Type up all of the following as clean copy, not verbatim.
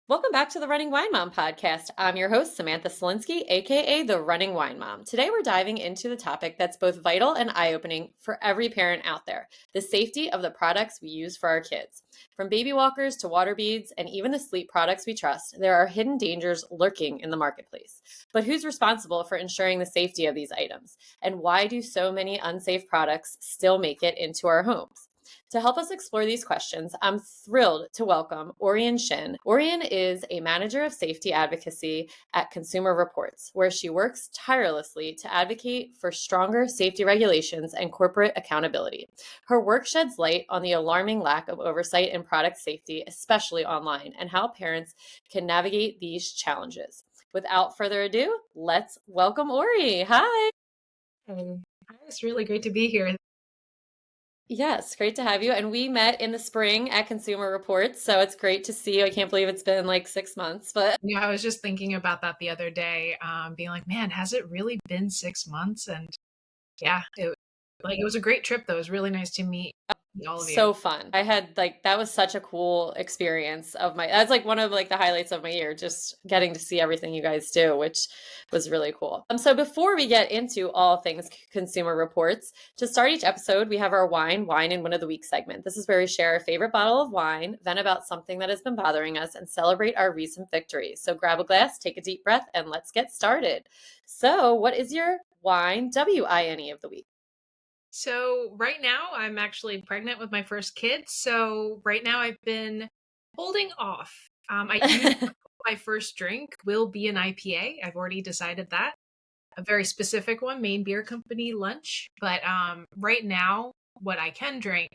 Welcome back to the Running Wine Mom podcast. I'm your host, Samantha Cieslinski, aka the Running Wine Mom. Today we're diving into the topic that's both vital and eye-opening for every parent out there, the safety of the products we use for our kids. From baby walkers to water beads and even the sleep products we trust, there are hidden dangers lurking in the marketplace. But who's responsible for ensuring the safety of these items? And why do so many unsafe products still make it into our homes? To help us explore these questions, I'm thrilled to welcome Oriene Shin. Oriene is a manager of safety advocacy at Consumer Reports, where she works tirelessly to advocate for stronger safety regulations and corporate accountability. Her work sheds light on the alarming lack of oversight in product safety, especially online, and how parents can navigate these challenges. Without further ado, let's welcome Ori. Hi. Hey, it's really great to be here. Yes, great to have you. And we met in the spring at Consumer Reports, so it's great to see you. I can't believe it's been like 6 months, but Yeah, I was just thinking about that the other day, being like, man, has it really been 6 months? And yeah, it was a great trip though. It was really nice to meet all of you. so fun. I had like that was such a cool experience of my that's like one of like the highlights of my year, just getting to see everything you guys do, which was really cool. So before we get into all things Consumer Reports, to start each episode, we have our wine and win of the week segment. This is where we share a favorite bottle of wine, vent about something that has been bothering us, and celebrate our recent victories. So grab a glass, take a deep breath, and let's get started. So, what is your WINE of the week? So right now I'm actually pregnant with my first kid. So right now I've been holding off. I do my first drink will be an IPA. I've already decided that. A very specific one, Maine Beer Company lunch. But right now, what I can drink,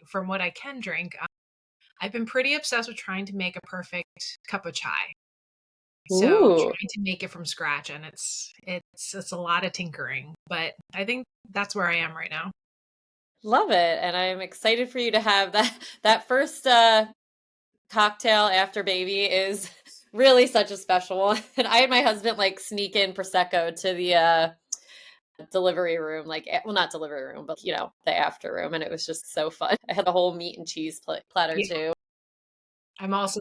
I've been pretty obsessed with trying to make a perfect cup of chai. So Ooh. trying to make it from scratch, and it's a lot of tinkering, but I think that's where I am right now. Love it. And I'm excited for you to have that first cocktail after baby is really such a special one. And I had my husband like sneak in prosecco to the delivery room, like well not delivery room, but the after room, and it was just so fun. I had the whole meat and cheese platter Yeah, too. I'm also,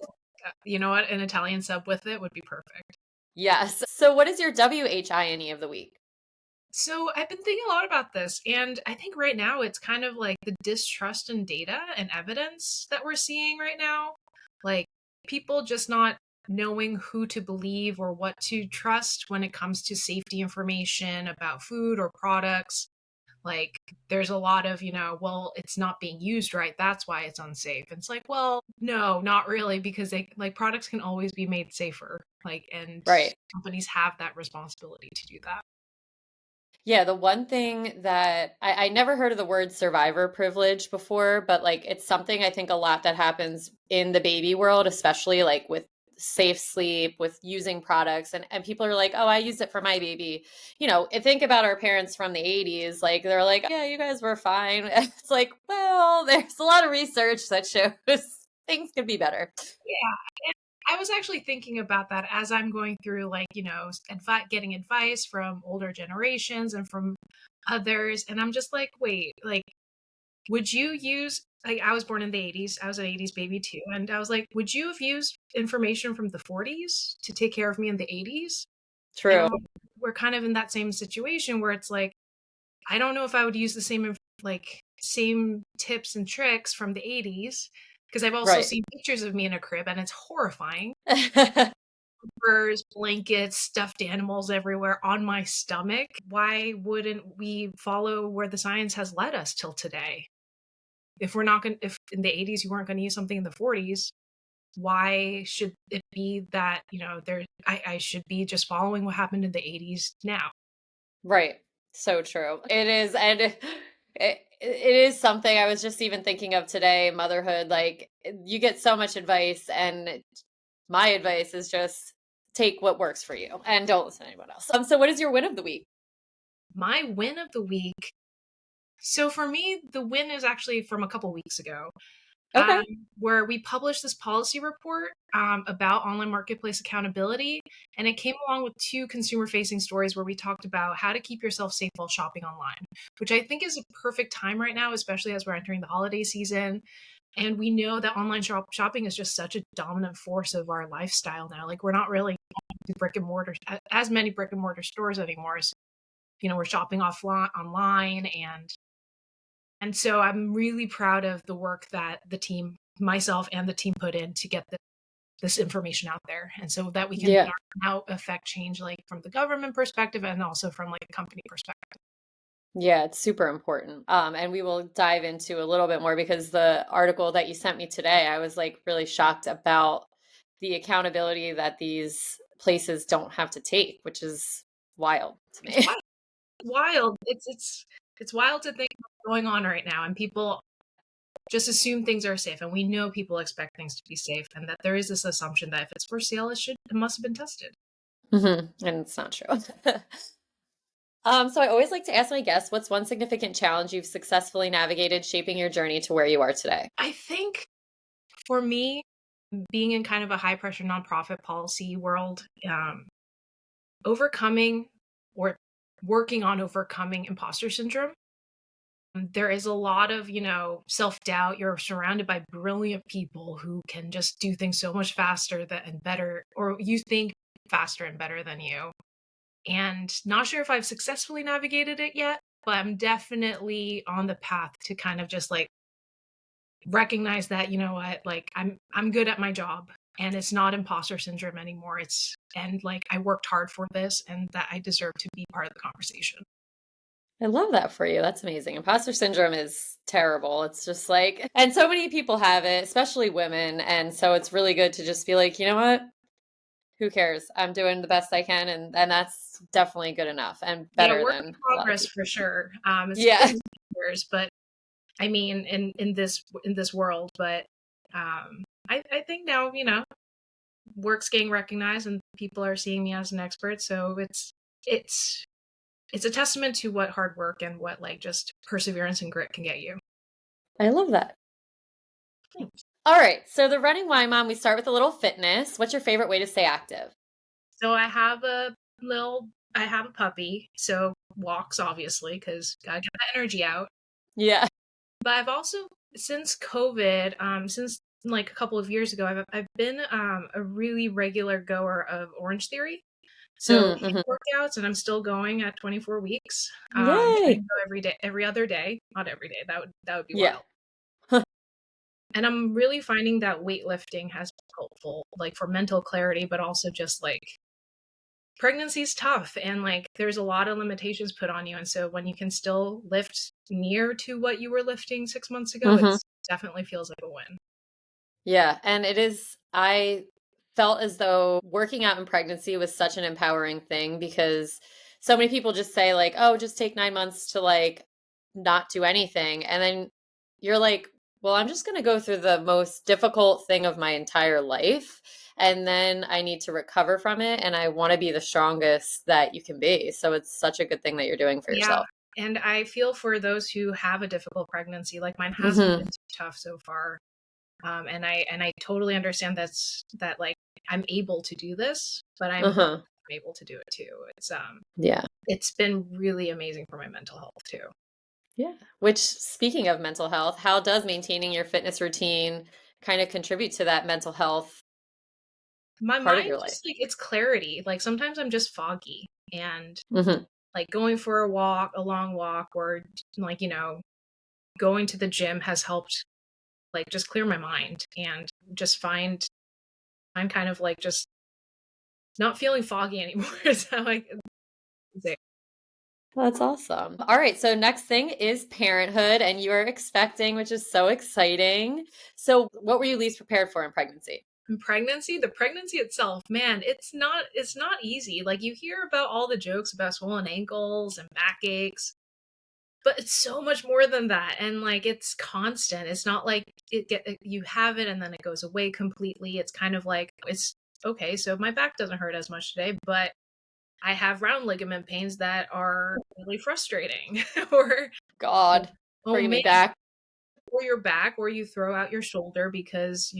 you know what, an Italian sub with it would be perfect. Yes. So what is your WHINE of the week? So I've been thinking a lot about this, and I think right now it's kind of like the distrust in data and evidence that we're seeing right now. Like people just not knowing who to believe or what to trust when it comes to safety information about food or products. Like there's a lot of, well, it's not being used right. That's why it's unsafe. And it's like, well, no, not really, because products can always be made safer. And Right. companies have that responsibility to do that. Yeah, the one thing that I never heard of the word survivor privilege before, but like it's something I think a lot that happens in the baby world, especially like with safe sleep, with using products, and people are like, oh, I used it for my baby. And think about our parents from the 80s, like they're like, yeah, you guys were fine. It's like, well, there's a lot of research that shows things could be better. Yeah. And I was actually thinking about that as I'm going through, getting advice from older generations and from others. And I'm just like, wait, would you use, like, I was born in the 80s. I was an 80s baby too. And I was like, would you have used information from the 40s to take care of me in the 80s? True. And we're kind of in that same situation where it's like, I don't know if I would use the same tips and tricks from the 80s because I've also Right. seen pictures of me in a crib and it's horrifying. Furs, blankets, stuffed animals everywhere on my stomach. Why wouldn't we follow where the science has led us till today? If in the 80s you weren't going to use something in the 40s, why should it be that, I should be just following what happened in the 80s now? Right. So true. It is. And it is something I was just even thinking of today, motherhood. Like you get so much advice, and my advice is just take what works for you and don't listen to anyone else. So what is your win of the week? My win of the week. So for me, the win is actually from a couple weeks ago, Okay. where we published this policy report about online marketplace accountability. And it came along with two consumer facing stories where we talked about how to keep yourself safe while shopping online, which I think is a perfect time right now, especially as we're entering the holiday season. And we know that online shopping is just such a dominant force of our lifestyle now. Like we're not really to brick and mortar as many brick and mortar stores anymore. So, we're shopping offline online, and so I'm really proud of the work that the team, myself and the team, put in to get this information out there, and so that we can now affect change, like from the government perspective and also from like a company perspective. Yeah, it's super important. And we will dive into a little bit more because the article that you sent me today, I was like really shocked about the accountability that these places don't have to take, which is wild to me. It's wild. It's wild to think what's going on right now, and people just assume things are safe, and we know people expect things to be safe, and that there is this assumption that if it's for sale, it must have been tested. And it's not true. So I always like to ask my guests, what's one significant challenge you've successfully navigated shaping your journey to where you are today? I think for me, being in kind of a high pressure nonprofit policy world, overcoming or working on overcoming imposter syndrome. There is a lot of, self-doubt. You're surrounded by brilliant people who can just do things so much faster and better, or you think faster and better than you. And not sure if I've successfully navigated it yet, but I'm definitely on the path to kind of just like recognize that, like I'm good at my job, and it's not imposter syndrome anymore. And like I worked hard for this, and that I deserve to be part of the conversation. I love that for you. That's amazing. Imposter syndrome is terrible. It's just like, and so many people have it, especially women. And so it's really good to just be like, you know what? Who cares? I'm doing the best I can. And that's definitely good enough and better Work than in a lot of progress people. for sure. Yeah. Years, but I mean, in this world, but I think now, work's getting recognized and people are seeing me as an expert. So it's a testament to what hard work and what like just perseverance and grit can get you. I love that. Thanks. All right. So the running wine mom, we start with a little fitness. What's your favorite way to stay active? So I have a puppy, so walks obviously because gotta get that energy out. Yeah. But I've also, since COVID, since like a couple of years ago, I've been a really regular goer of Orange Theory. So Mm-hmm. workouts, and I'm still going at 24 weeks. Trying to Yay. go every day, every other day, not every day. That would be Yeah. wild. And I'm really finding that weightlifting has been helpful, like for mental clarity, but also just like pregnancy's tough, and like there's a lot of limitations put on you. And so when you can still lift near to what you were lifting 6 months ago, Mm-hmm. it's definitely feels like a win. Yeah. And it is, I felt as though working out in pregnancy was such an empowering thing because so many people just say, like, oh, just take 9 months to like not do anything. And then you're like, well, I'm just going to go through the most difficult thing of my entire life. And then I need to recover from it. And I want to be the strongest that you can be. So it's such a good thing that you're doing for Yeah. yourself. And I feel for those who have a difficult pregnancy, like mine hasn't Mm-hmm. been too tough so far. And I totally understand that like I'm able to do this, but I'm Uh-huh. able to do it too. Yeah. It's been really amazing for my mental health too. Yeah. Which, speaking of mental health, how does maintaining your fitness routine kind of contribute to that mental health My part of mind your life? just like it's clarity. Like sometimes I'm just foggy, and Hmm. like going for a long walk, or like, going to the gym has helped like just clear my mind and just find I'm kind of like just not feeling foggy anymore. Is how I can say. Well, that's awesome. All right. So, next thing is parenthood, and you are expecting, which is so exciting. So, what were you least prepared for in pregnancy? And the pregnancy itself, man, it's not easy. Like you hear about all the jokes about swollen ankles and backaches, but it's so much more than that. And like it's constant. It's not like you have it and then it goes away completely. It's kind of like it's okay, so my back doesn't hurt as much today, but I have round ligament pains that are really frustrating. Or God, oh bringing man, me back. or your back, or you throw out your shoulder because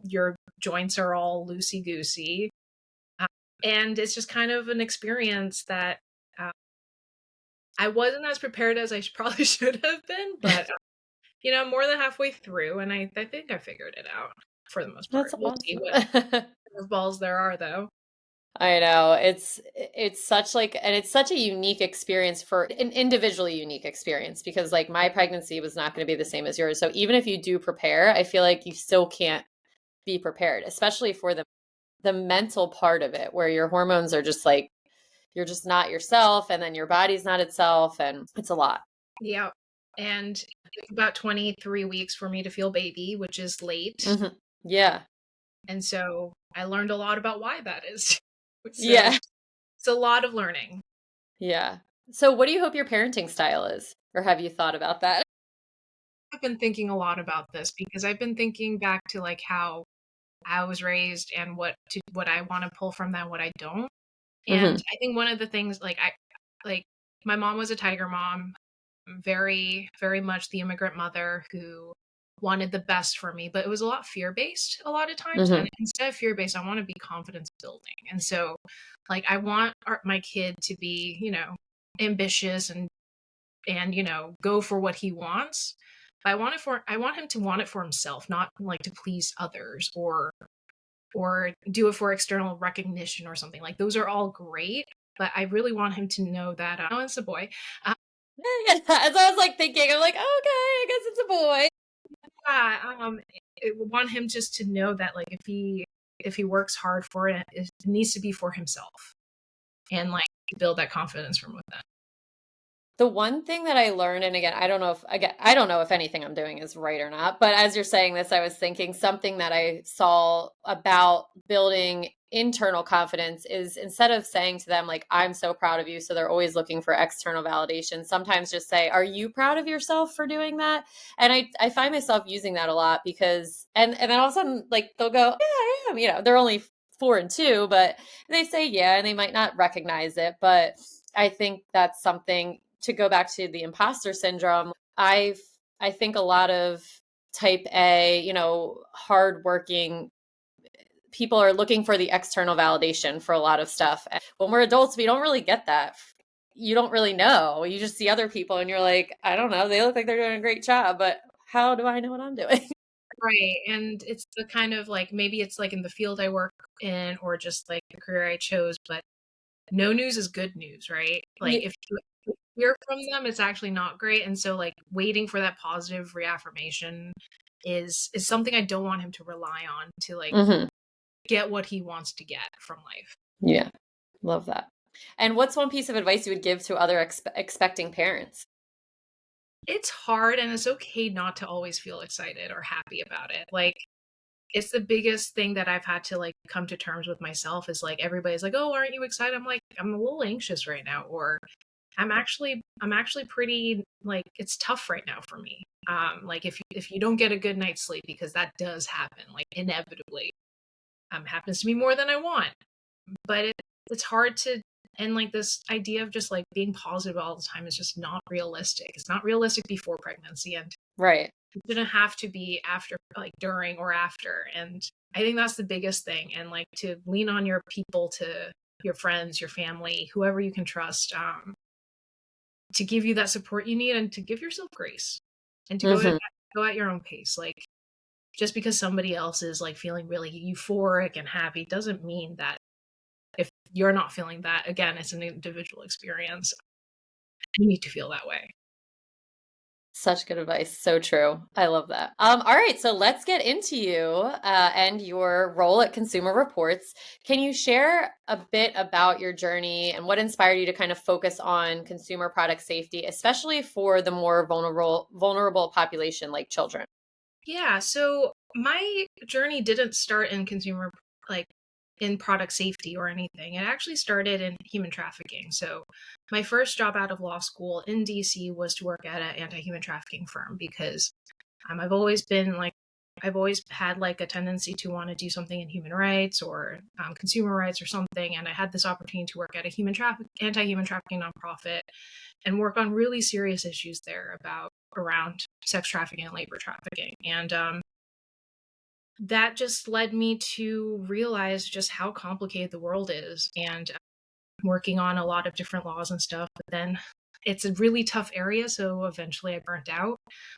your joints are all loosey goosey. And it's just kind of an experience that uh, I wasn't as prepared as I probably should have been, but more than halfway through, and I think I figured it out for the most part. That's We'll see awesome. what balls there are, though. I know. It's such like and it's such a unique experience for an individually unique experience because like my pregnancy was not going to be the same as yours. So even if you do prepare, I feel like you still can't be prepared, especially for the mental part of it where your hormones are just like you're just not yourself and then your body's not itself and it's a lot. Yeah. And it took about 23 weeks for me to feel baby, which is late. Hmm. Yeah. And so I learned a lot about why that is. So Yeah. it's a lot of learning. Yeah. So what do you hope your parenting style is? Or have you thought about that? I've been thinking a lot about this because I've been thinking back to like how I was raised and what I want to pull from that, what I don't. And Hmm. I think one of the things like my mom was a tiger mom, very, very much the immigrant mother who wanted the best for me, but it was a lot fear-based a lot of times. Hmm. And instead of fear-based, I want to be confidence building. And so like I want my kid to be, ambitious and go for what he wants. But I want him to want it for himself, not like to please others or do it for external recognition or something. Like those are all great, but I really want him to know that oh, it's a boy. Yeah. As I was like thinking, I'm like, okay, I guess it's a boy. Yeah, I want him just to know that like if he works hard for it, it needs to be for himself and like build that confidence from within. The one thing that I learned, and again, I don't know if anything I'm doing is right or not, but as you're saying this, I was thinking something that I saw about building internal confidence is instead of saying to them, like, I'm so proud of you. So they're always looking for external validation. Sometimes just say, are you proud of yourself for doing that? And I find myself using that a lot because, and then all of a sudden, like, they'll go, yeah, I am, they're only 4 and 2, but they say, yeah, and they might not recognize it. But I think that's something to go back to the imposter syndrome. I think a lot of type A, hardworking people are looking for the external validation for a lot of stuff. And when we're adults, we don't really get that. You don't really know. You just see other people and you're like, I don't know, they look like they're doing a great job, but how do I know what I'm doing? Right. And it's the kind of like maybe it's like in the field I work in or just like the career I chose, but no news is good news, right? Like if you hear from them, it's actually not great. And so like waiting for that positive reaffirmation is something I don't want him to rely on to like Hmm. get what he wants to get from life. Yeah, love that. And what's one piece of advice you would give to other expecting parents? It's hard and it's okay not to always feel excited or happy about it. Like it's the biggest thing that I've had to like come to terms with myself is like everybody's like, "Oh, aren't you excited?" I'm like, "I'm a little anxious right now," or I'm actually pretty like it's tough right now for me. Like if you don't get a good night's sleep because that does happen like inevitably. Happens to me more than I want. But it's hard to and like this idea of just like being positive all the time is just not realistic. It's not realistic before pregnancy and Right. it shouldn't have to be after like during or after. And I think that's the biggest thing. And like to lean on your people to your friends, your family, whoever you can trust, to give you that support you need and to give yourself grace and to Hmm. go at your own pace. Like just because somebody else is like feeling really euphoric and happy doesn't mean that if you're not feeling that, again, it's an individual experience. You need to feel that way. Such good advice. So true. I love that. All right, so let's get into you and your role at Consumer Reports. Can you share a bit about your journey and what inspired you to kind of focus on consumer product safety, especially for the more vulnerable population like children? Yeah, so my journey didn't start in consumer like in product safety or anything. It actually started in human trafficking. So my first job out of law school in DC was to work at an anti-human trafficking firm because I've always been like I've always had like a tendency to want to do something in human rights or consumer rights or something, and I had this opportunity to work at a anti-human trafficking nonprofit and work on really serious issues there about around sex trafficking and labor trafficking. And that just led me to realize just how complicated the world is and working on a lot of different laws and stuff. But then it's a really tough area. So eventually I burnt out.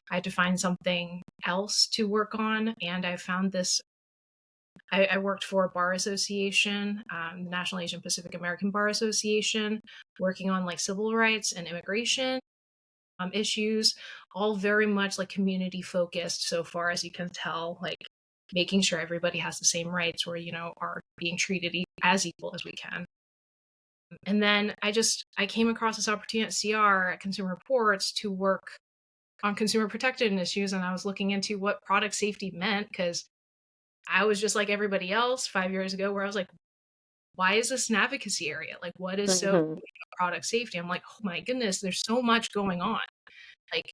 I had to find something else to work on. And I found this. I worked for a bar association, the National Asian Pacific American Bar Association, working on like civil rights and immigration issues, all very much like community focused so far as you can tell, like making sure everybody has the same rights or, are being treated as equal as we can. And then I came across this opportunity at CR at Consumer Reports to work on consumer protected issues. And I was looking into what product safety meant because I was just like everybody else 5 years ago where I was like, why is this an advocacy area? Like, what is so product safety? I'm like, oh my goodness, there's so much going on. Like,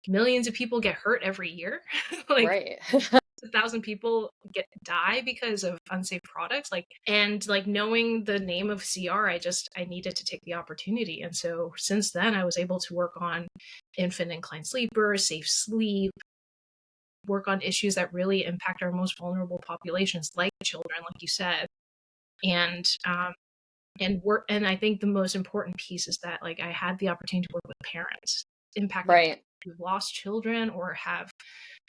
millions of people get hurt every year. Like, Right. 1,000 people die because of unsafe products. And knowing the name of CR, I needed to take the opportunity. And so since then, I was able to work on infant inclined sleepers, safe sleep, work on issues that really impact our most vulnerable populations, like children, like you said. And I think the most important piece is that like I had the opportunity to work with parents impacted Right. who've lost children or have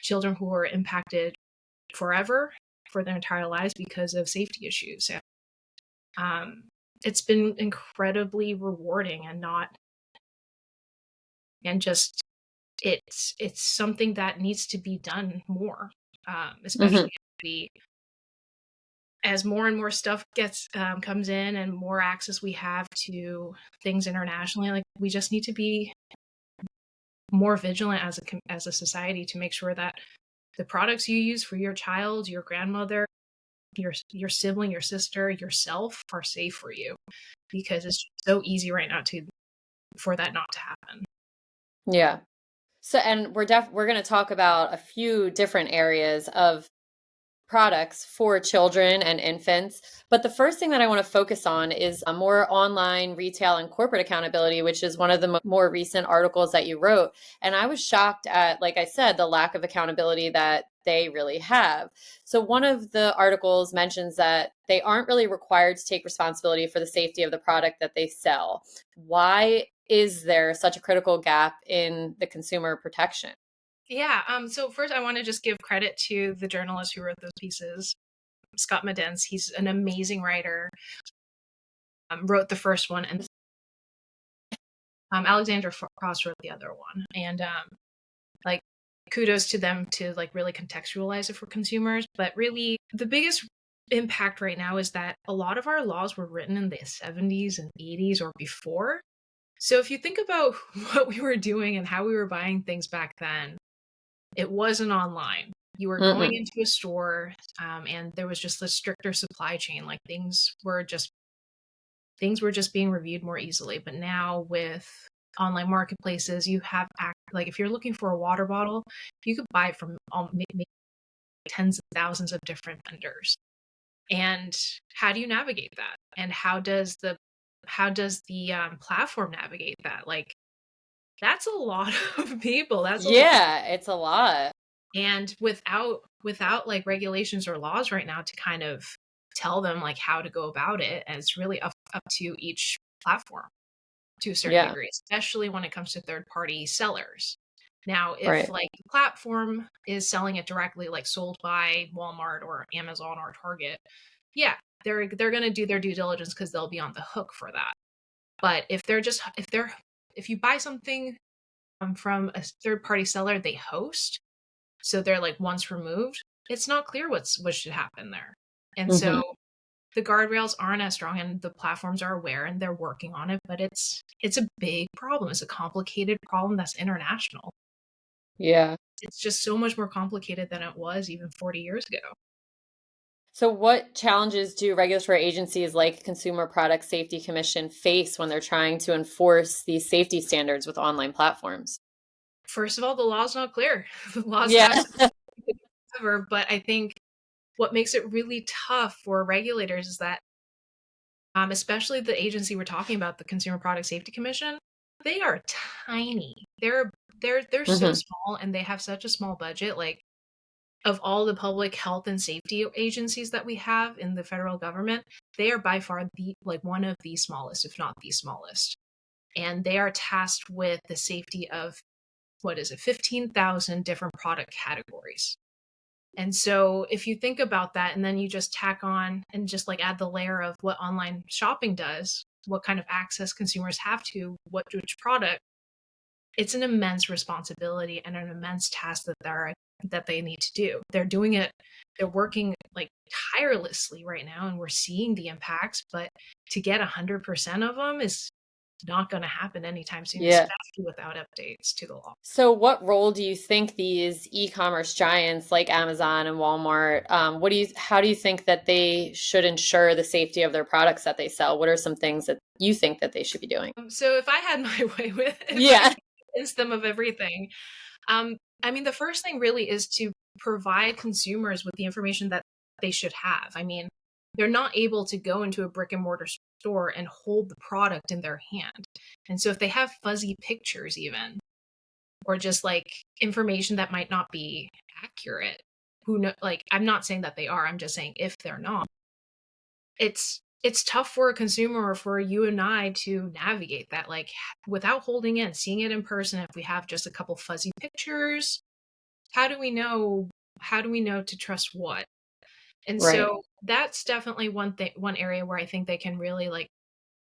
children who are impacted forever for their entire lives because of safety issues. And it's been incredibly rewarding just it's something that needs to be done more, especially as more and more stuff comes in and more access we have to things internationally. Like we just need to be more vigilant as a society to make sure that the products you use for your child, your grandmother, your sibling, your sister, yourself are safe for you, because it's so easy right now for that not to happen. Yeah. So, and we're going to talk about a few different areas of products for children and infants. But the first thing that I want to focus on is a more online retail and corporate accountability, which is one of the more recent articles that you wrote. And I was shocked at, like I said, the lack of accountability that they really have. So one of the articles mentions that they aren't really required to take responsibility for the safety of the product that they sell. Why is there such a critical gap in the consumer protection? Yeah. So first, I want to just give credit to the journalist who wrote those pieces, Scott Medence. He's an amazing writer. Wrote the first one, and Alexandra Frost wrote the other one. And like, kudos to them to like really contextualize it for consumers. But really, the biggest impact right now is that a lot of our laws were written in the 70s and 80s or before. So if you think about what we were doing and how we were buying things back then, it wasn't online. You were going into a store, and there was just a stricter supply chain. Like things were just being reviewed more easily. But now with online marketplaces, you have like if you're looking for a water bottle, you could buy it from maybe tens of thousands of different vendors. And how do you navigate that? And how does the platform navigate that? Like that's a lot of people. That's a lot. Yeah, it's a lot. And without like regulations or laws right now to kind of tell them like how to go about it, and it's really up to each platform to a certain degree, especially when it comes to third party sellers. Now, if like the platform is selling it directly, like sold by Walmart or Amazon or Target, yeah, they're going to do their due diligence because they'll be on the hook for that. But if you buy something from a third party seller they host, so they're like once removed, it's not clear what should happen there. And so the guardrails aren't as strong, and the platforms are aware and they're working on it, but it's a big problem. It's a complicated problem that's international. Yeah. It's just so much more complicated than it was even 40 years ago. So what challenges do regulatory agencies like Consumer Product Safety Commission face when they're trying to enforce these safety standards with online platforms? First of all, the law's not clear. The law's ever, but I think what makes it really tough for regulators is that, especially the agency we're talking about, the Consumer Product Safety Commission, they are tiny. They're so small, and they have such a small budget. Like of all the public health and safety agencies that we have in the federal government, they are by far one of the smallest, if not the smallest. and they are tasked with the safety of, 15,000 different product categories. And so if you think about that, and then you just tack on and just like add the layer of what online shopping does, what kind of access consumers have to which product, it's an immense responsibility and an immense task that they need to do. They're doing it, they're working like tirelessly right now, and we're seeing the impacts, but to get 100% of them is not going to happen anytime soon, Yeah. especially without updates to the law. So what role do you think these e-commerce giants like Amazon and Walmart, how do you think that they should ensure the safety of their products that they sell? What are some things that you think that they should be doing? So if I had my way with it, if I Yeah. could convince them of everything, I mean, the first thing really is to provide consumers with the information that they should have. I mean, they're not able to go into a brick and mortar store and hold the product in their hand. And so if they have fuzzy pictures even, or just like information that might not be accurate, who know, like, I'm not saying that they are, I'm just saying if they're not, it's tough for a consumer or for you and I to navigate that, like without holding in, seeing it in person. If we have just a couple fuzzy pictures, how do we know to trust what? And Right. so that's definitely one area where I think they can really like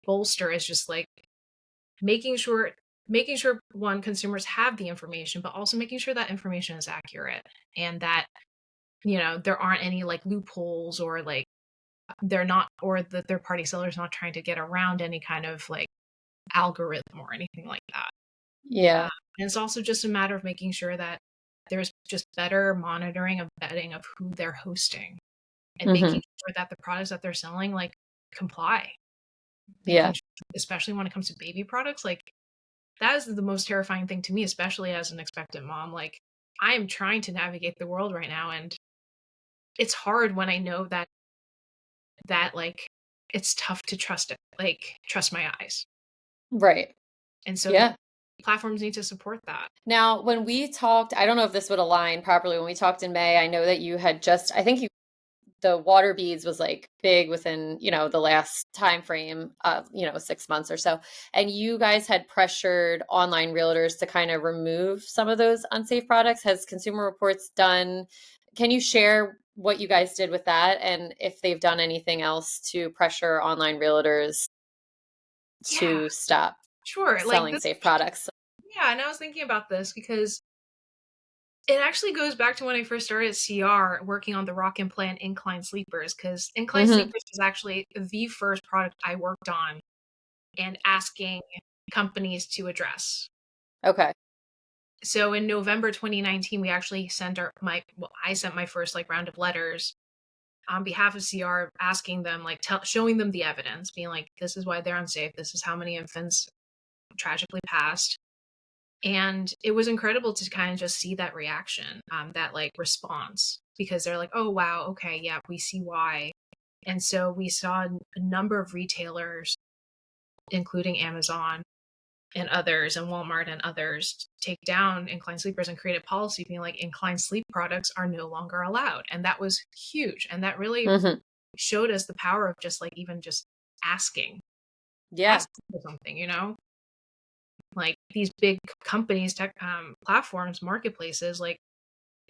bolster, is just like making sure one, consumers have the information, but also making sure that information is accurate, and that there aren't any like loopholes, or like they're not, or the third party seller's not trying to get around any kind of like algorithm or anything like that. Yeah. And it's also just a matter of making sure that there's just better monitoring of vetting of who they're hosting, and Hmm. making sure that the products that they're selling like comply. Yeah. Making sure, especially when it comes to baby products, like that is the most terrifying thing to me, especially as an expectant mom. Like, I am trying to navigate the world right now, and it's hard when I know that like it's tough to trust it, like trust my eyes. Right. And so Yeah. platforms need to support that. Now, when we talked, I don't know if this would align properly. When we talked in May, I know that you had I think the water beads was like big within, the last time frame of, 6 months or so. And you guys had pressured online realtors to kind of remove some of those unsafe products. Has Consumer Reports can you share what you guys did with that, and if they've done anything else to pressure online realtors Yeah, to stop sure. Like selling this, safe products? yeah, and I was thinking about this because it actually goes back to when I first started at CR working on the Rock and Plan incline sleepers, because incline Hmm. sleepers was actually the first product I worked on and asking companies to address. Okay. So in November 2019, we actually I sent my first like round of letters on behalf of CR, asking them, like showing them the evidence, being like, this is why they're unsafe. This is how many infants tragically passed. And it was incredible to kind of just see that reaction, that like response, because they're like, oh, wow, okay, yeah, we see why. And so we saw a number of retailers, including Amazon and others, and Walmart and others, take down inclined sleepers and create a policy being like, inclined sleep products are no longer allowed. And that was huge. And that really Hmm. showed us the power of just like even just asking, Yeah. asking for something, like these big companies, tech platforms, marketplaces, like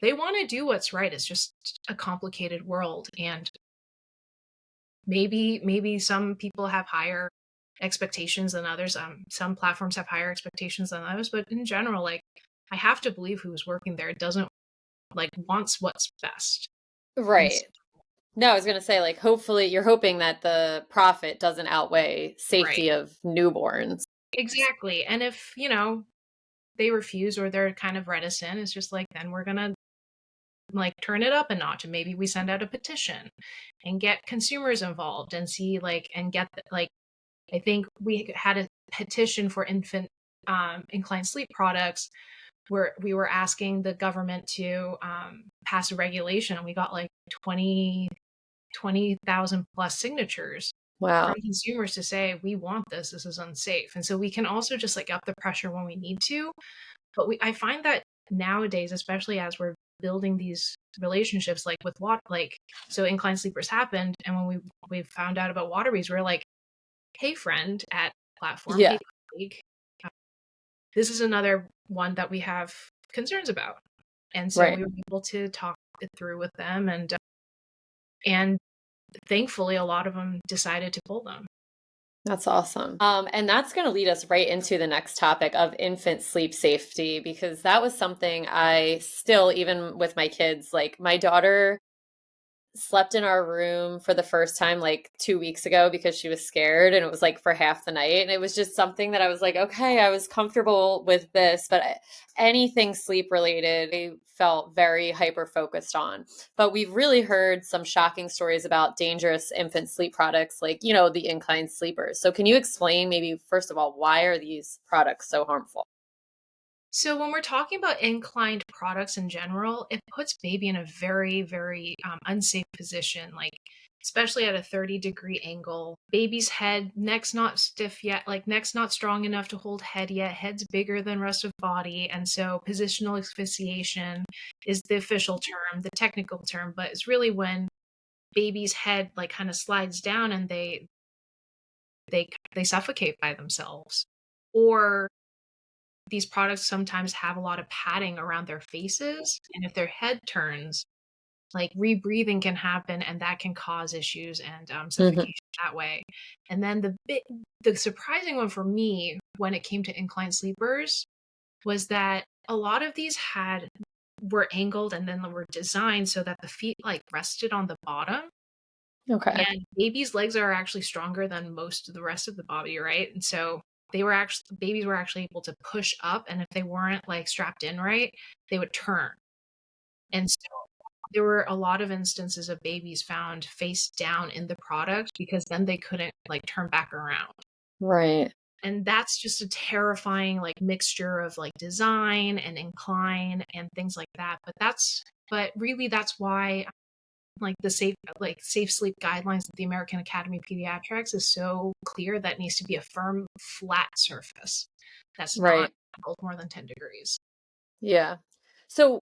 they want to do what's right. It's just a complicated world. And maybe some people have higher expectations than others. Some platforms have higher expectations than others, but in general, like I have to believe who's working there doesn't like wants what's best. And Right. No, I was going to say, like, hopefully you're hoping that the profit doesn't outweigh right, safety of newborns. exactly. And if they refuse or they're kind of reticent, it's just like, then we're gonna like turn it up a notch, and maybe we send out a petition and get consumers involved and see like and get like, I think we had a petition for infant inclined sleep products where we were asking the government to pass a regulation, and we got like 20,000 plus signatures Wow. from consumers to say, we want this is unsafe. And so we can also just like up the pressure when we need to. But I find that nowadays, especially as we're building these relationships, like with what, like, so inclined sleepers happened, and when we found out about water beads, we are like, hey friend at platform, Yeah. hey big. Uh, This is another one that we have concerns about. And so Right. we were able to talk it through with them, and thankfully a lot of them decided to pull them. That's awesome. And that's going to lead us right into the next topic of infant sleep safety, because that was something I still, even with my kids, like my daughter slept in our room for the first time like 2 weeks ago because she was scared, and it was like for half the night. And it was just something that I was like, okay, I was comfortable with this, but anything sleep related, I felt very hyper focused on. But we've really heard some shocking stories about dangerous infant sleep products, like, the incline sleepers. So can you explain, maybe, first of all, why are these products so harmful? So when we're talking about inclined products in general, it puts baby in a very, very unsafe position, like especially at a 30-degree angle. Baby's head, neck's not stiff yet, like neck's not strong enough to hold head yet. Head's bigger than rest of body. And so positional asphyxiation is the official term, the technical term, but it's really when baby's head like kind of slides down and they suffocate by themselves. Or these products sometimes have a lot of padding around their faces, and if their head turns, like rebreathing can happen, and that can cause issues and Hmm. suffocation that way. And then the surprising one for me when it came to inclined sleepers was that a lot of these had were angled and then were designed so that the feet like rested on the bottom. Okay. And babies' legs are actually stronger than most of the rest of the body, right? And so babies were actually able to push up, and if they weren't like strapped in right, they would turn. And so there were a lot of instances of babies found face down in the product because then they couldn't like turn back around. Right. And that's just a terrifying like mixture of like design and incline and things like that. But really that's why like the safe sleep guidelines of the American Academy of Pediatrics is so clear that it needs to be a firm, flat surface that's not Right. angled more than 10 degrees. Yeah. So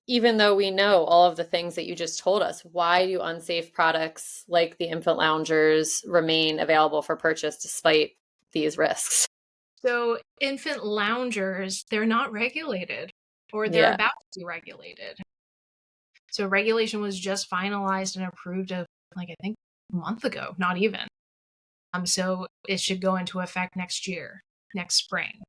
even though we know all of the things that you just told us, why do unsafe products like the infant loungers remain available for purchase despite these risks? So infant loungers, they're not regulated, or they're Yeah. about to be regulated. So regulation was just finalized and approved like I think a month ago, not even. So it should go into effect next year, next spring.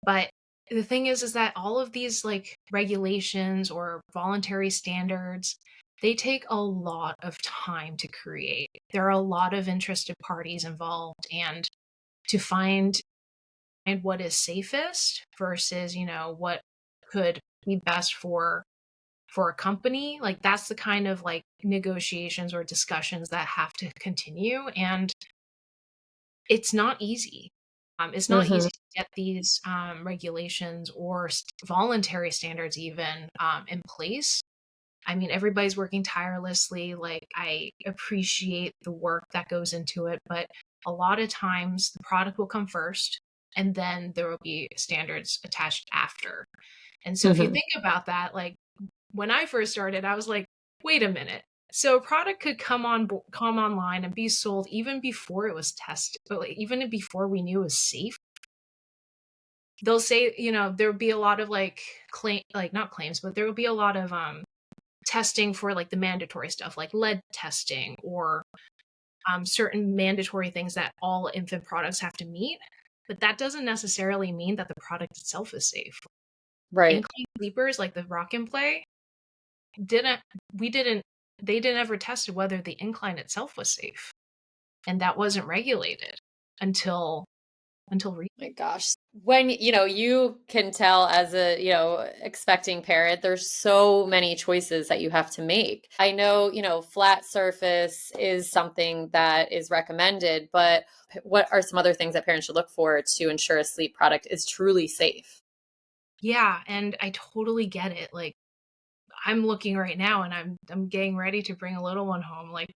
But the thing is that all of these like regulations or voluntary standards, they take a lot of time to create. There are a lot of interested parties involved, and to find what is safest versus, what could be best for a company, like that's the kind of like negotiations or discussions that have to continue, and it's not easy. It's not Hmm. easy to get these regulations or voluntary standards even in place. I mean, everybody's working tirelessly. Like, I appreciate the work that goes into it, but a lot of times the product will come first, and then there will be standards attached after. And so, if you Hmm. think about that, like when I first started, I was like, wait a minute. So a product could come online and be sold even before it was tested, but like, even before we knew it was safe. They'll say, there would be a lot of like like not claims, but there will be a lot of testing for like the mandatory stuff, like lead testing or certain mandatory things that all infant products have to meet. But that doesn't necessarily mean that the product itself is safe. Right. Incline sleepers like the Rock and Play didn't we didn't they didn't ever test whether the incline itself was safe, and that wasn't regulated until My gosh. When, you can tell as a, expecting parent, there's so many choices that you have to make. I know, flat surface is something that is recommended, but what are some other things that parents should look for to ensure a sleep product is truly safe? yeah, and I totally get it. Like I'm looking right now and I'm getting ready to bring a little one home. Like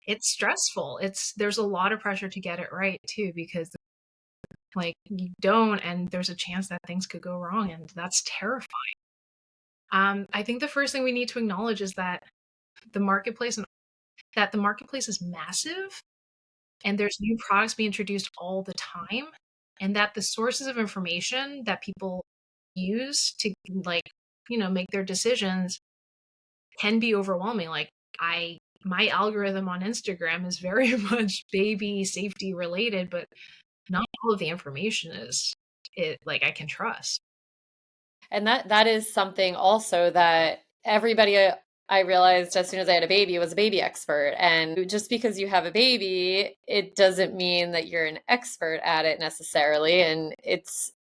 it's stressful. There's a lot of pressure to get it right too because like you don't and there's a chance that things could go wrong and that's terrifying. I think the first thing we need to acknowledge is the marketplace the marketplace is massive and there's new products being introduced all the time. and that the sources of information that people use to like, make their decisions can be overwhelming. Like my algorithm on Instagram is very much baby safety related, but not all of the information is it like I can trust. And that is something also that everybody I realized as soon as I had a baby was a baby expert. And just because you have a baby, it doesn't mean that you're an expert at it necessarily. And it's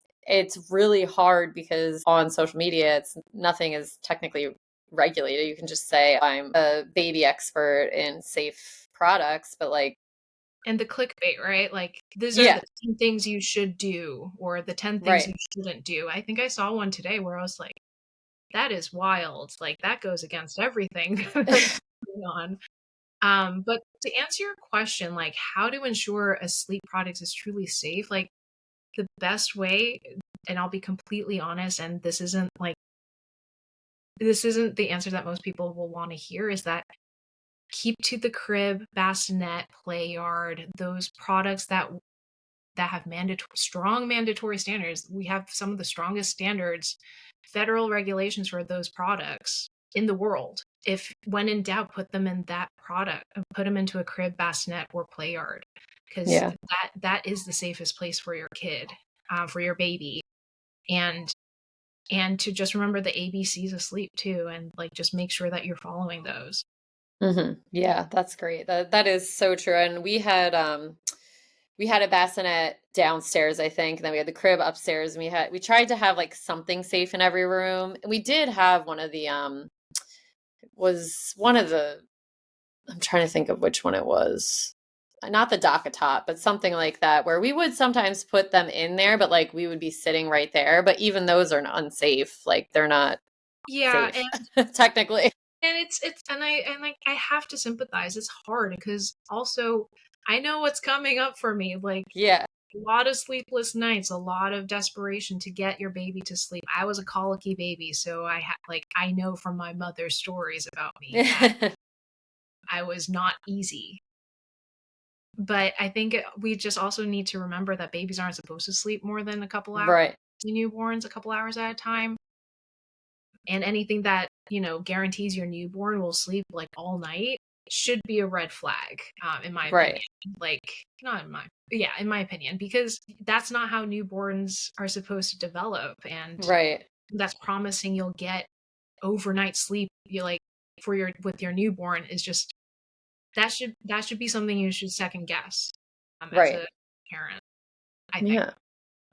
really hard because on social media, it's nothing is technically regulated. You can just say I'm a baby expert in safe products, but like, And the clickbait, right? Like, these are yeah, the 10 things you should do, or the 10 things right. you shouldn't do. I think I saw one today where I was like, that is wild. Like, that goes against everything that's going on. But to answer your question, like, how to ensure a sleep product is truly safe, like, the best way, and I'll be completely honest, and this isn't the answer that most people will want to hear, is that keep to the crib, bassinet, play yard, those products that have strong mandatory standards. We have some of the strongest standards, federal regulations for those products in the world. If when in doubt, put them in that product, put them into a crib, bassinet, or play yard, because Yeah. that is the safest place for your kid, for your baby, and to just remember the ABCs of sleep too, and like just make sure that you're following those. Yeah, that's great. That is so true. And we had a bassinet downstairs, I think, and then we had the crib upstairs, and we tried to have like something safe in every room. And we did have one of the was one of the I'm trying to think of which one it was. Not the dock top, but something like that, where we would sometimes put them in there, but like we would be sitting right there. But even those are unsafe. Like they're not Yeah, safe, technically. and it's and like I have to sympathize. It's hard because also I know what's coming up for me. Like Yeah. a lot of sleepless nights, a lot of desperation to get your baby to sleep. I was a colicky baby, so I know from my mother's stories about me that I was not easy. But I think we just also need to remember that babies aren't supposed to sleep more than a couple hours. Right. Newborns a couple hours at a time, and anything that guarantees your newborn will sleep like all night should be a red flag, in my opinion. Right. Like, not in my yeah, in my opinion, because that's not how newborns are supposed to develop, and Right. that's promising you'll get overnight sleep, you like, for your with your newborn is just that should be something you should second guess, as Right. a parent, I think. Yeah.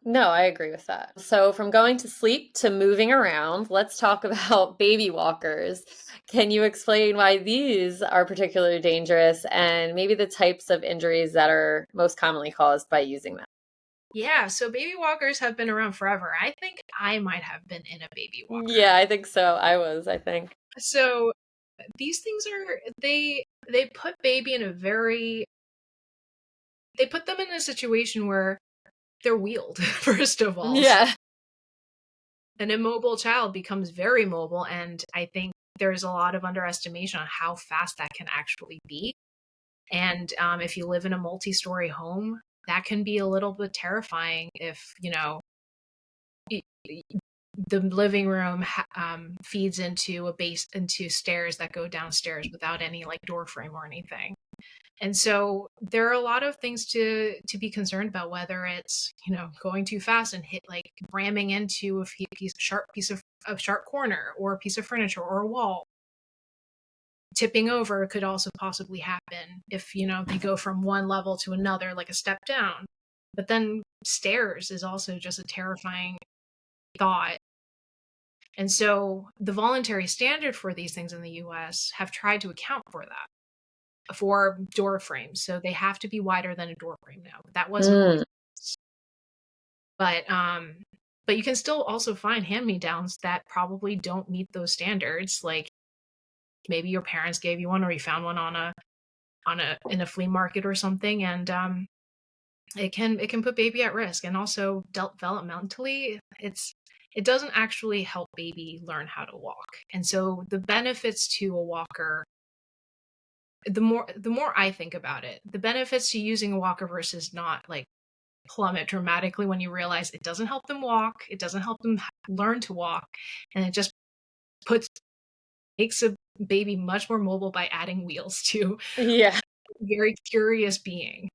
No, I agree with that. So, from going to sleep to moving around, let's talk about baby walkers. Can you explain why these are particularly dangerous and maybe the types of injuries that are most commonly caused by using them? Yeah, so baby walkers have been around forever. I think I might have been in a baby walker. Yeah, I think so. I think. So these things are they put baby in a very they put them in a situation where they're wheeled first of all. So Yeah. an immobile child becomes very mobile, and I think there's a lot of underestimation on how fast that can actually be. And if you live in a multi-story home, that can be a little bit terrifying if y- y- the living room feeds into into stairs that go downstairs without any like door frame or anything. And so there are a lot of things to be concerned about, whether it's going too fast and hit like ramming into a sharp corner or a piece of furniture or a wall. Tipping over could also possibly happen if they go from one level to another, like a step down. But then stairs is also just a terrifying thought. And so the voluntary standard for these things in the US have tried to account for that, for door frames. So they have to be wider than a door frame now. That wasn't always Mm, the case. But you can still also find hand-me-downs that probably don't meet those standards. Like maybe your parents gave you one, or you found one in a flea market or something, and it can put baby at risk. And also developmentally, it doesn't actually help baby learn how to walk. And so the benefits to a walker, the more I think about it, the benefits to using a walker versus not, like plummet dramatically when you realize it doesn't help them walk, it doesn't help them learn to walk, and it just makes a baby much more mobile by adding wheels to Yeah. a very curious being.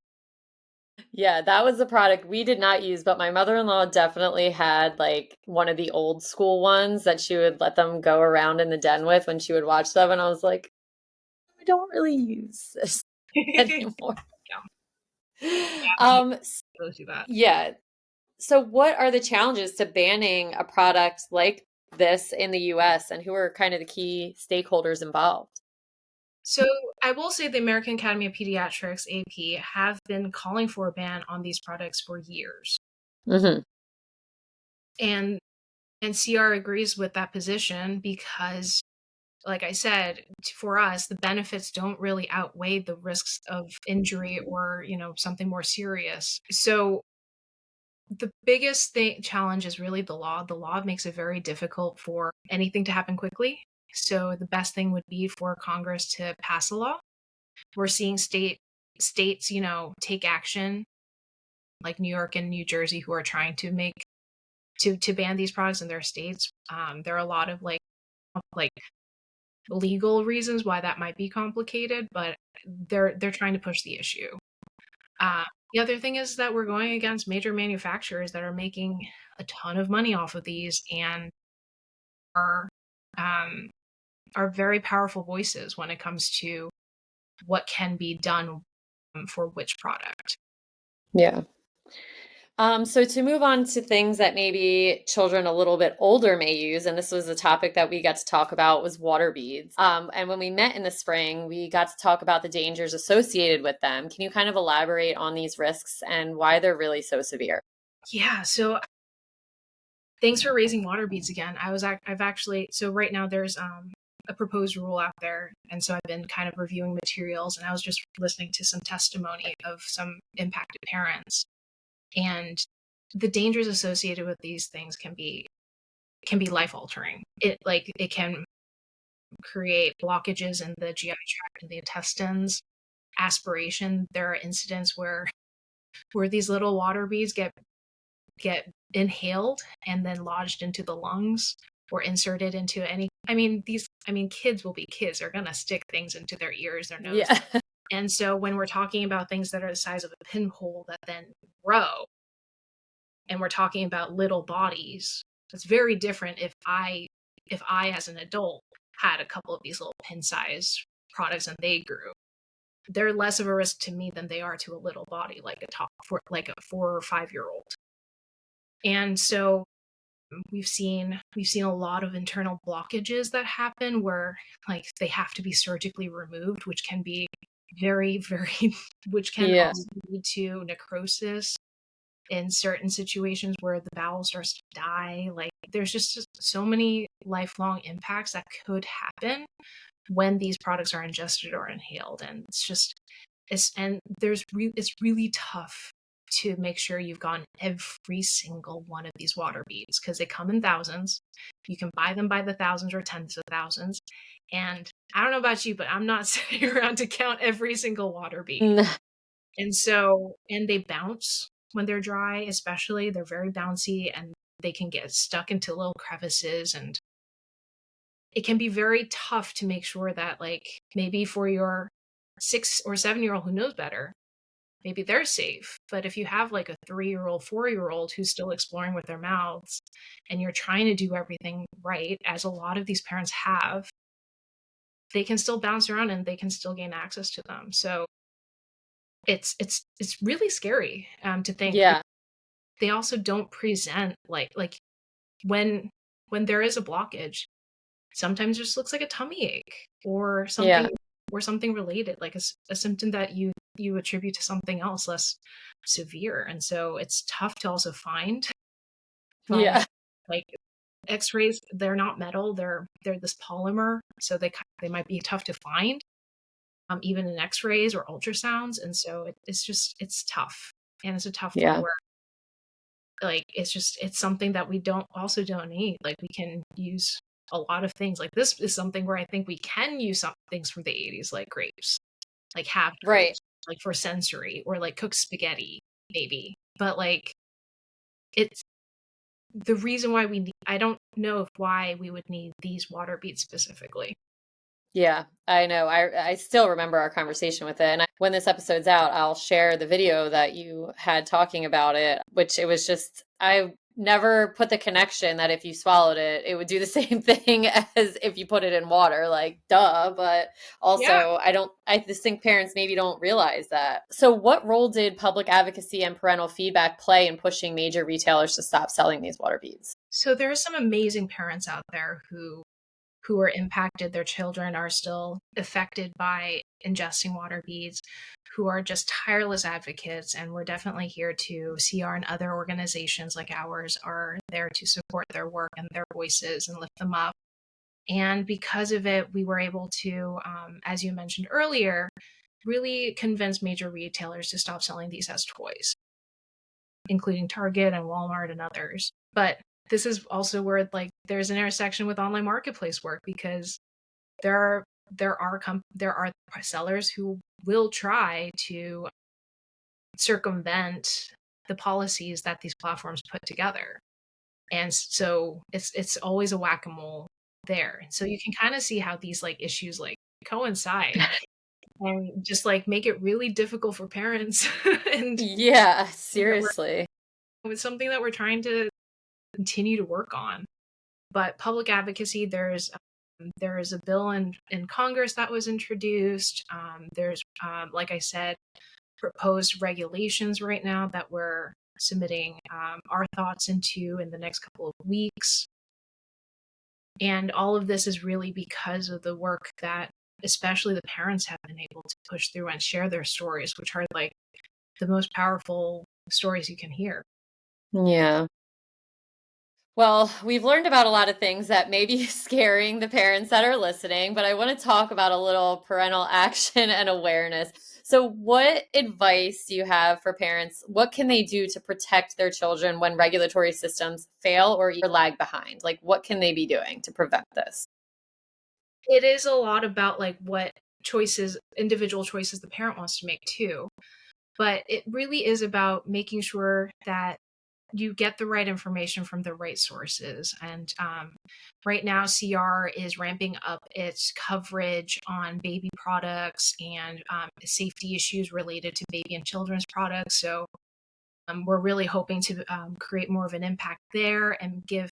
Yeah, that was the product we did not use, but my mother-in-law definitely had like one of the old school ones that she would let them go around in the den with when she would watch them. And I was like, I don't really use this anymore. Yeah, Um, go through that. yeah. So what are the challenges to banning a product like this in the US, and who are kind of the key stakeholders involved? So I will say the American Academy of Pediatrics, AP, have been calling for a ban on these products for years. Hmm. And CR agrees with that position because, like I said, for us, the benefits don't really outweigh the risks of injury or, something more serious. So the biggest challenge is really the law. The law makes it very difficult for anything to happen quickly. So the best thing would be for Congress to pass a law. We're seeing states, take action, like New York and New Jersey, who are trying to make to ban these products in their states. There are a lot of like legal reasons why that might be complicated, but they're trying to push the issue. The other thing is that we're going against major manufacturers that are making a ton of money off of these and are um, are very powerful voices when it comes to what can be done for which product. Yeah. So to move on to things that maybe children a little bit older may use, and this was a topic that we got to talk about, was water beads. And when we met in the spring, we got to talk about the dangers associated with them. Can you kind of elaborate on these risks and why they're really so severe? Yeah, so thanks for raising water beads again. I've actually, so right now there's a proposed rule out there, and so I've been kind of reviewing materials, and I was just listening to some testimony of some impacted parents, and the dangers associated with these things can be life altering. It can create blockages in the GI tract and the intestines, aspiration. There are incidents where these little water beads get inhaled and then lodged into the lungs or inserted into any. Kids will be kids. They're gonna stick things into their ears, their nose. Yeah. And so when we're talking about things that are the size of a pinhole that then grow, and we're talking about little bodies, it's very different if I as an adult had a couple of these little pin size products and they grew. They're less of a risk to me than they are to a little body like like a 4 or 5 year old. And so we've seen a lot of internal blockages that happen where like they have to be surgically removed, which can be very, very which can Yeah. also lead to necrosis in certain situations where the bowel starts to die. Like there's just so many lifelong impacts that could happen when these products are ingested or inhaled. And it's really tough to make sure you've gotten every single one of these water beads because they come in thousands. You can buy them by the thousands or tens of thousands. And I don't know about you, but I'm not sitting around to count every single water bead. And they bounce when they're dry, especially. They're very bouncy and they can get stuck into little crevices, and it can be very tough to make sure that, like, maybe for your 6 or 7 year old who knows better, maybe they're safe. But if you have like a 3 year old, 4 year old who's still exploring with their mouths and you're trying to do everything right, as a lot of these parents have, they can still bounce around and they can still gain access to them. So it's really scary to think. Yeah. They also don't present like when there is a blockage, sometimes it just looks like a tummy ache or Yeah. something related, like a symptom that you attribute to something else less severe. And so it's tough to also find. Yeah. Like x-rays, they're not metal, they're this polymer, so they might be tough to find, even in x-rays or ultrasounds. And so it's tough, and it's a tough one Yeah. where like it's something that we don't need. Like we can use a lot of things. Like this is something where I think we can use some things from the 80s, like grapes, like half Right. grapes, like for sensory, or like cooked spaghetti maybe. but like it's the reason why I don't know why we would need these water beads specifically. Yeah, I know. I still remember our conversation with it. And when this episode's out, I'll share the video that you had talking about it, which it was just, I never put the connection that if you swallowed it, it would do the same thing as if you put it in water, like duh. But Yeah. also, I just think parents maybe don't realize that. So, what role did public advocacy and parental feedback play in pushing major retailers to stop selling these water beads? So there are some amazing parents out there who are impacted, their children are still affected by ingesting water beads, who are just tireless advocates. And we're definitely here to CR and other organizations like ours are there to support their work and their voices and lift them up. And because of it, we were able to, as you mentioned earlier, really convince major retailers to stop selling these as toys, including Target and Walmart and others. But this is also where like there's an intersection with online marketplace work, because there are there are sellers who will try to circumvent the policies that these platforms put together. And so it's always a whack-a-mole there. So you can kind of see how these like issues like coincide and just like make it really difficult for parents and Yeah, that seriously. it's something that we're trying to continue to work on. But public advocacy, there is a bill in Congress that was introduced. There's, like I said, proposed regulations right now that we're submitting our thoughts into in the next couple of weeks. And all of this is really because of the work that especially the parents have been able to push through and share their stories, which are like the most powerful stories you can hear. Yeah. Well, we've learned about a lot of things that may be scaring the parents that are listening, but I want to talk about a little parental action and awareness. So, what advice do you have for parents? What can they do to protect their children when regulatory systems fail or lag behind? Like, what can they be doing to prevent this? It is a lot about like what choices, individual choices the parent wants to make too. But it really is about making sure that you get the right information from the right sources. And right now, CR is ramping up its coverage on baby products and safety issues related to baby and children's products. So we're really hoping to create more of an impact there and get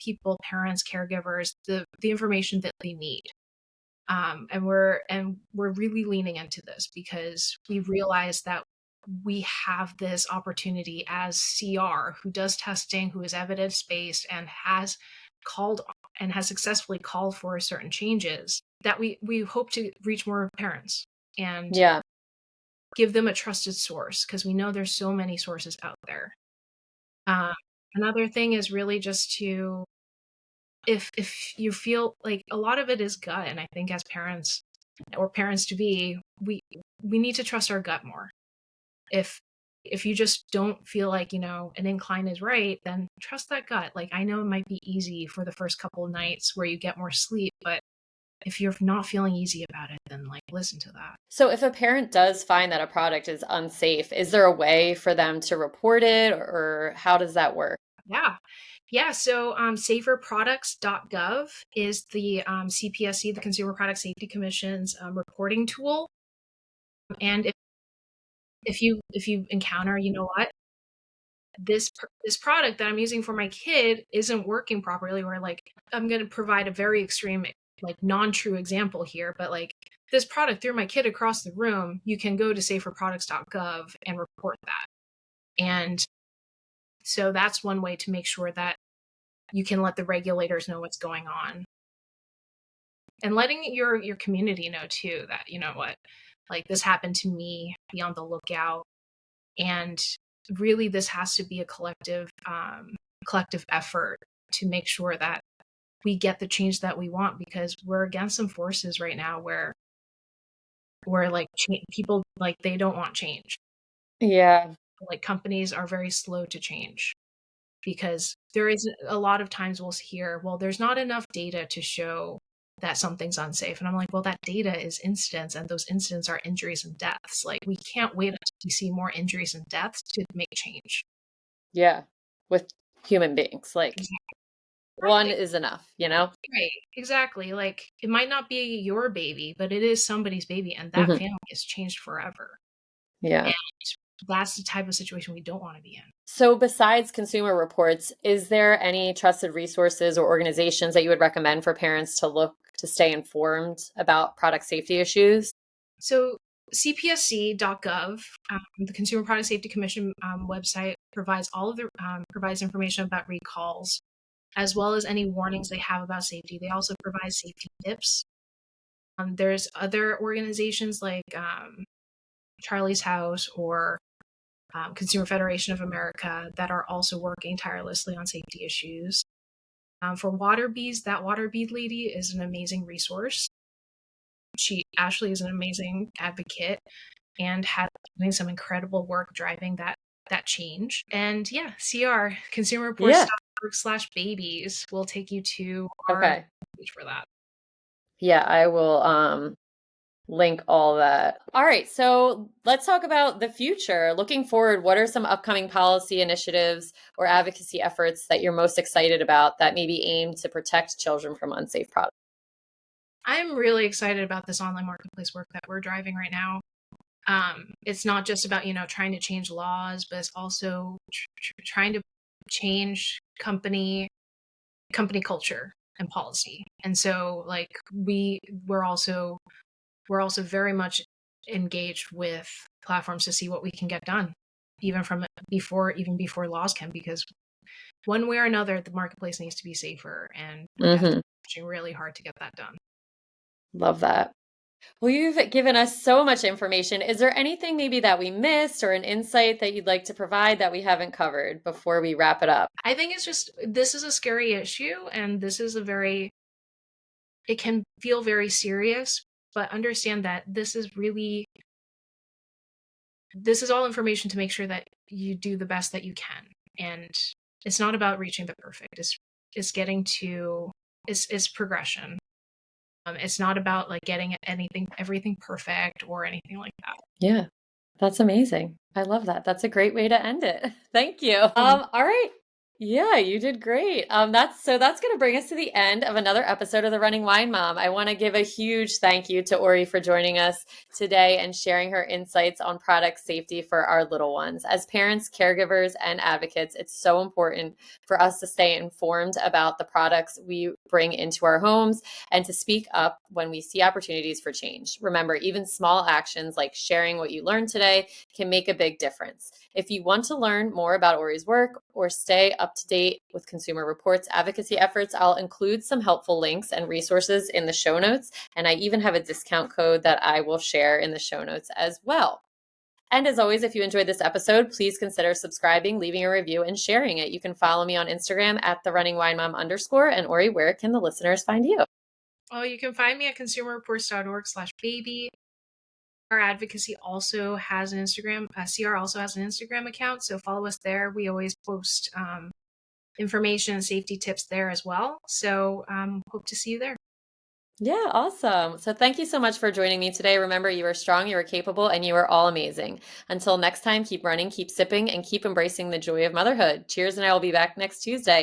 people, parents, caregivers, the information that they need. And we're really leaning into this because we realize that we have this opportunity as CR who does testing, who is evidence based, and called has successfully called for certain changes, that we hope to reach more parents and Yeah. give them a trusted source, because we know there's so many sources out there. Um, Another thing is really just to, if you feel like a lot of it is gut, and I think as parents or parents to be, we need to trust our gut more. If you just don't feel like, an incline is right, then trust that gut. Like, I know it might be easy for the first couple of nights where you get more sleep, but if you're not feeling easy about it, then like listen to that. So, if a parent does find that a product is unsafe, is there a way for them to report it or how does that work? Yeah. Yeah. So saferproducts.gov is the CPSC, the Consumer Product Safety Commission's reporting tool. And if you encounter, you know what, this product that I'm using for my kid isn't working properly, or like, I'm going to provide a very extreme, like non-true example here, but like this product threw my kid across the room, you can go to saferproducts.gov and report that. And so that's one way to make sure that you can let the regulators know what's going on, and letting your community know too that, you know what, like this happened to me, be on the lookout. And really this has to be a collective effort to make sure that we get the change that we want, because we're against some forces right now where like people, like they don't want change. Yeah. Like companies are very slow to change, because there is a lot of times we'll hear, well, there's not enough data to show that something's unsafe. And I'm like, well, that data is incidents, and those incidents are injuries and deaths. Like, we can't wait until we see more injuries and deaths to make change. Yeah. With human beings. Like, Exactly. one is enough, you know? Right. Exactly. Like, it might not be your baby, but it is somebody's baby, and that Mhm. family is changed forever. Yeah. And that's the type of situation we don't want to be in. So, besides Consumer Reports, is there any trusted resources or organizations that you would recommend for parents to look to stay informed about product safety issues? So, CPSC.gov, the Consumer Product Safety Commission website, provides provides information about recalls, as well as any warnings they have about safety. They also provide safety tips. There's other organizations like Charlie's House or Consumer Federation of America that are also working tirelessly on safety issues. For water bees, that water bee lady is an amazing resource. Ashley is an amazing advocate and has doing some incredible work driving that change. And yeah, CR, Yeah. consumerreports.org/babies will take you to our Okay. page for that. Yeah, I will link all that. All right, so let's talk about the future. Looking forward, what are some upcoming policy initiatives or advocacy efforts that you're most excited about that maybe aim to protect children from unsafe products? I'm really excited about this online marketplace work that we're driving right now. It's not just about, trying to change laws, but it's also trying to change company culture and policy. And so, like, we're also very much engaged with platforms to see what we can get done, even before laws can, because one way or another, the marketplace needs to be safer, and we have to be working really hard to get that done. Love that. Well, you've given us so much information. Is there anything maybe that we missed or an insight that you'd like to provide that we haven't covered before we wrap it up? I think this is a scary issue, and it can feel very serious, but understand that this is all information to make sure that you do the best that you can. And it's not about reaching the perfect. It's getting to it's progression. It's not about like getting everything perfect or anything like that. Yeah, that's amazing. I love that. That's a great way to end it. Thank you. All right. Yeah, you did great. That's going to bring us to the end of another episode of The Running Wine Mom. I want to give a huge thank you to Ori for joining us today and sharing her insights on product safety for our little ones. As parents, caregivers, and advocates, it's so important for us to stay informed about the products we bring into our homes and to speak up when we see opportunities for change. Remember, even small actions like sharing what you learned today can make a big difference. If you want to learn more about Ori's work or stay up to date with Consumer Reports advocacy efforts, I'll include some helpful links and resources in the show notes. And I even have a discount code that I will share in the show notes as well. And as always, if you enjoyed this episode, please consider subscribing, leaving a review, and sharing it. You can follow me on Instagram at @therunningwinemom_. And Ori, where can the listeners find you? Oh, you can find me at consumerreports.org/baby. Our advocacy also has an Instagram. CR also has an Instagram account, so follow us there. We always post information and safety tips there as well. So hope to see you there. Yeah, awesome. So thank you so much for joining me today. Remember, you are strong, you are capable, and you are all amazing. Until next time, keep running, keep sipping, and keep embracing the joy of motherhood. Cheers, and I will be back next Tuesday.